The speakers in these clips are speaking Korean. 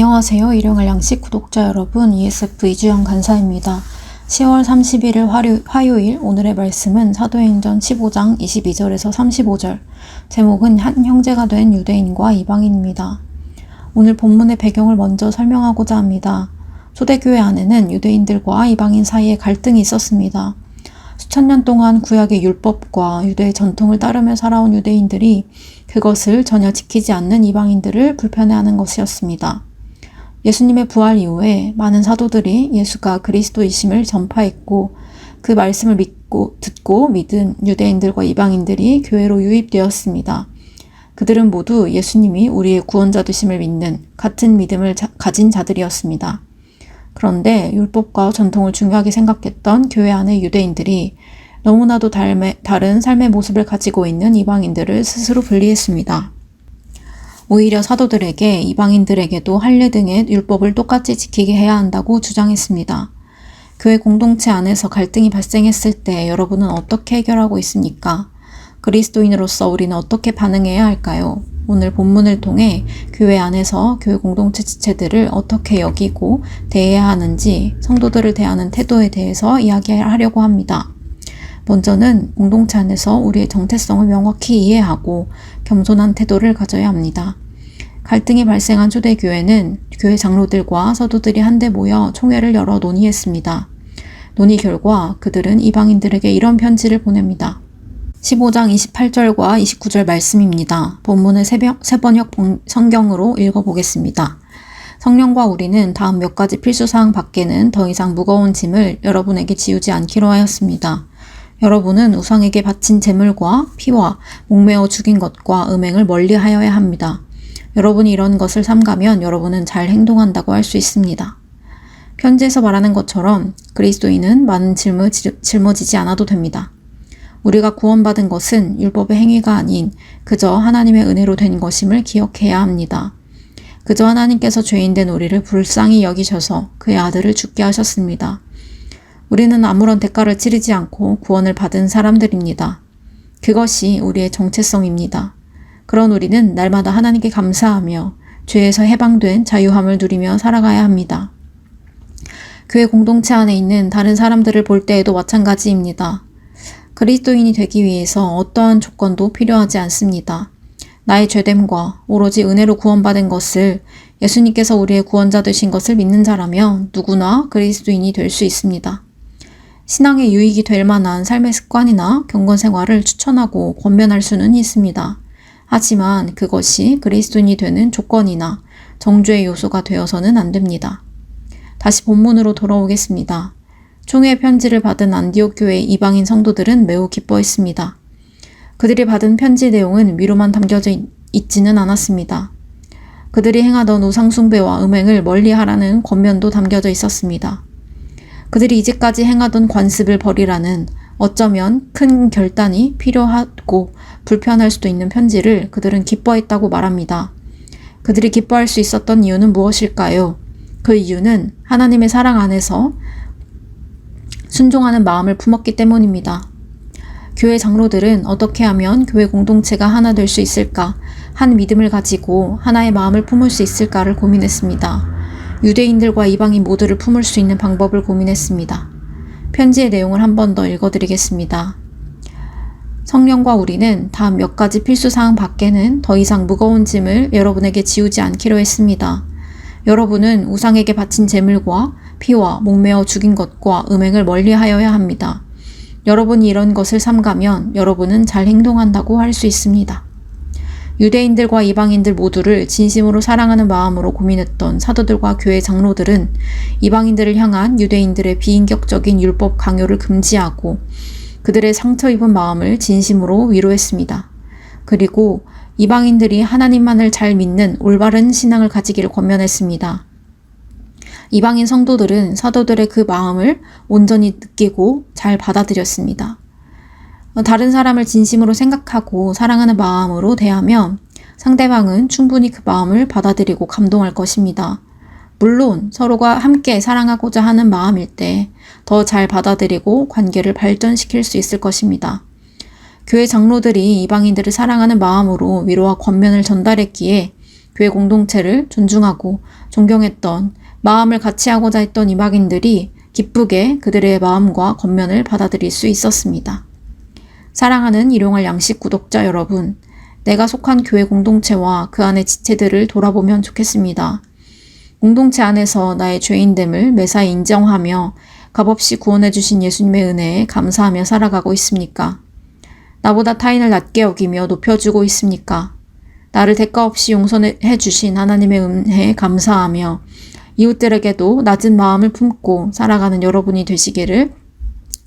안녕하세요. 일용할 양식 구독자 여러분, ESF 이주영 간사입니다. 10월 31일 화요일 오늘의 말씀은 사도행전 15장 22절에서 35절, 제목은 한 형제가 된 유대인과 이방인입니다. 오늘 본문의 배경을 먼저 설명하고자 합니다. 초대교회 안에는 유대인들과 이방인 사이에 갈등이 있었습니다. 수천 년 동안 구약의 율법과 유대의 전통을 따르며 살아온 유대인들이 그것을 전혀 지키지 않는 이방인들을 불편해하는 것이었습니다. 예수님의 부활 이후에 많은 사도들이 예수가 그리스도이심을 전파했고 그 말씀을 듣고 믿은 유대인들과 이방인들이 교회로 유입되었습니다. 그들은 모두 예수님이 우리의 구원자 되심을 믿는 같은 믿음을 가진 자들이었습니다. 그런데 율법과 전통을 중요하게 생각했던 교회 안의 유대인들이 너무나도 다른 삶의 모습을 가지고 있는 이방인들을 스스로 분리했습니다. 오히려 사도들에게 이방인들에게도 할례 등의 율법을 똑같이 지키게 해야 한다고 주장했습니다. 교회 공동체 안에서 갈등이 발생했을 때 여러분은 어떻게 해결하고 있습니까? 그리스도인으로서 우리는 어떻게 반응해야 할까요? 오늘 본문을 통해 교회 안에서 교회 공동체 지체들을 어떻게 여기고 대해야 하는지, 성도들을 대하는 태도에 대해서 이야기하려고 합니다. 먼저는 공동체 안에서 우리의 정체성을 명확히 이해하고 겸손한 태도를 가져야 합니다. 갈등이 발생한 초대교회는 교회 장로들과 사도들이 한데 모여 총회를 열어 논의했습니다. 논의 결과 그들은 이방인들에게 이런 편지를 보냅니다. 15장 28절과 29절 말씀입니다. 본문을 새번역 성경으로 읽어보겠습니다. 성령과 우리는 다음 몇 가지 필수사항 밖에는 더 이상 무거운 짐을 여러분에게 지우지 않기로 하였습니다. 여러분은 우상에게 바친 제물과 피와 목매어 죽인 것과 음행을 멀리하여야 합니다. 여러분이 이런 것을 삼가면 여러분은 잘 행동한다고 할 수 있습니다. 편지에서 말하는 것처럼 그리스도인은 많은 짊어지지 않아도 됩니다. 우리가 구원받은 것은 율법의 행위가 아닌 그저 하나님의 은혜로 된 것임을 기억해야 합니다. 그저 하나님께서 죄인된 우리를 불쌍히 여기셔서 그의 아들을 죽게 하셨습니다. 우리는 아무런 대가를 치르지 않고 구원을 받은 사람들입니다. 그것이 우리의 정체성입니다. 그런 우리는 날마다 하나님께 감사하며 죄에서 해방된 자유함을 누리며 살아가야 합니다. 교회 공동체 안에 있는 다른 사람들을 볼 때에도 마찬가지입니다. 그리스도인이 되기 위해서 어떠한 조건도 필요하지 않습니다. 나의 죄됨과 오로지 은혜로 구원받은 것을, 예수님께서 우리의 구원자 되신 것을 믿는 자라면 누구나 그리스도인이 될 수 있습니다. 신앙에 유익이 될 만한 삶의 습관이나 경건 생활을 추천하고 권면할 수는 있습니다. 하지만 그것이 그리스도인이 되는 조건이나 정죄의 요소가 되어서는 안 됩니다. 다시 본문으로 돌아오겠습니다. 총회 편지를 받은 안디옥 교회의 이방인 성도들은 매우 기뻐했습니다. 그들이 받은 편지 내용은 위로만 담겨져 있지는 않았습니다. 그들이 행하던 우상 숭배와 음행을 멀리하라는 권면도 담겨져 있었습니다. 그들이 이제까지 행하던 관습을 버리라는, 어쩌면 큰 결단이 필요하고 불편할 수도 있는 편지를 그들은 기뻐했다고 말합니다. 그들이 기뻐할 수 있었던 이유는 무엇일까요? 그 이유는 하나님의 사랑 안에서 순종하는 마음을 품었기 때문입니다. 교회 장로들은 어떻게 하면 교회 공동체가 하나 될 수 있을까, 한 믿음을 가지고 하나의 마음을 품을 수 있을까를 고민했습니다. 유대인들과 이방인 모두를 품을 수 있는 방법을 고민했습니다. 편지의 내용을 한 번 더 읽어드리겠습니다. 성령과 우리는 다음 몇 가지 필수사항 밖에는 더 이상 무거운 짐을 여러분에게 지우지 않기로 했습니다. 여러분은 우상에게 바친 제물과 피와 목매어 죽인 것과 음행을 멀리하여야 합니다. 여러분이 이런 것을 삼가면 여러분은 잘 행동한다고 할 수 있습니다. 유대인들과 이방인들 모두를 진심으로 사랑하는 마음으로 고민했던 사도들과 교회 장로들은 이방인들을 향한 유대인들의 비인격적인 율법 강요를 금지하고 그들의 상처 입은 마음을 진심으로 위로했습니다. 그리고 이방인들이 하나님만을 잘 믿는 올바른 신앙을 가지기를 권면했습니다. 이방인 성도들은 사도들의 그 마음을 온전히 느끼고 잘 받아들였습니다. 다른 사람을 진심으로 생각하고 사랑하는 마음으로 대하면 상대방은 충분히 그 마음을 받아들이고 감동할 것입니다. 물론 서로가 함께 사랑하고자 하는 마음일 때 더 잘 받아들이고 관계를 발전시킬 수 있을 것입니다. 교회 장로들이 이방인들을 사랑하는 마음으로 위로와 권면을 전달했기에 교회 공동체를 존중하고 존경했던, 마음을 같이 하고자 했던 이방인들이 기쁘게 그들의 마음과 겉면을 받아들일 수 있었습니다. 사랑하는 일용할 양식 구독자 여러분, 내가 속한 교회 공동체와 그 안의 지체들을 돌아보면 좋겠습니다. 공동체 안에서 나의 죄인됨을 매사에 인정하며 값없이 구원해 주신 예수님의 은혜에 감사하며 살아가고 있습니까? 나보다 타인을 낮게 여기며 높여주고 있습니까? 나를 대가 없이 용서해 주신 하나님의 은혜에 감사하며 이웃들에게도 낮은 마음을 품고 살아가는 여러분이 되시기를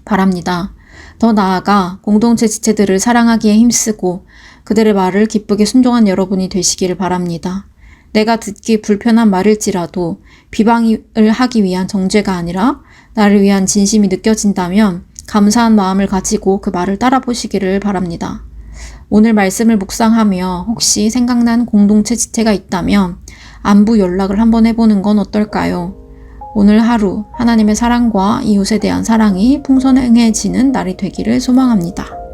바랍니다. 더 나아가 공동체 지체들을 사랑하기에 힘쓰고 그들의 말을 기쁘게 순종한 여러분이 되시기를 바랍니다. 내가 듣기 불편한 말일지라도 비방을 하기 위한 정죄가 아니라 나를 위한 진심이 느껴진다면 감사한 마음을 가지고 그 말을 따라보시기를 바랍니다. 오늘 말씀을 묵상하며 혹시 생각난 공동체 지체가 있다면 안부 연락을 한번 해보는 건 어떨까요? 오늘 하루 하나님의 사랑과 이웃에 대한 사랑이 풍성해지는 날이 되기를 소망합니다.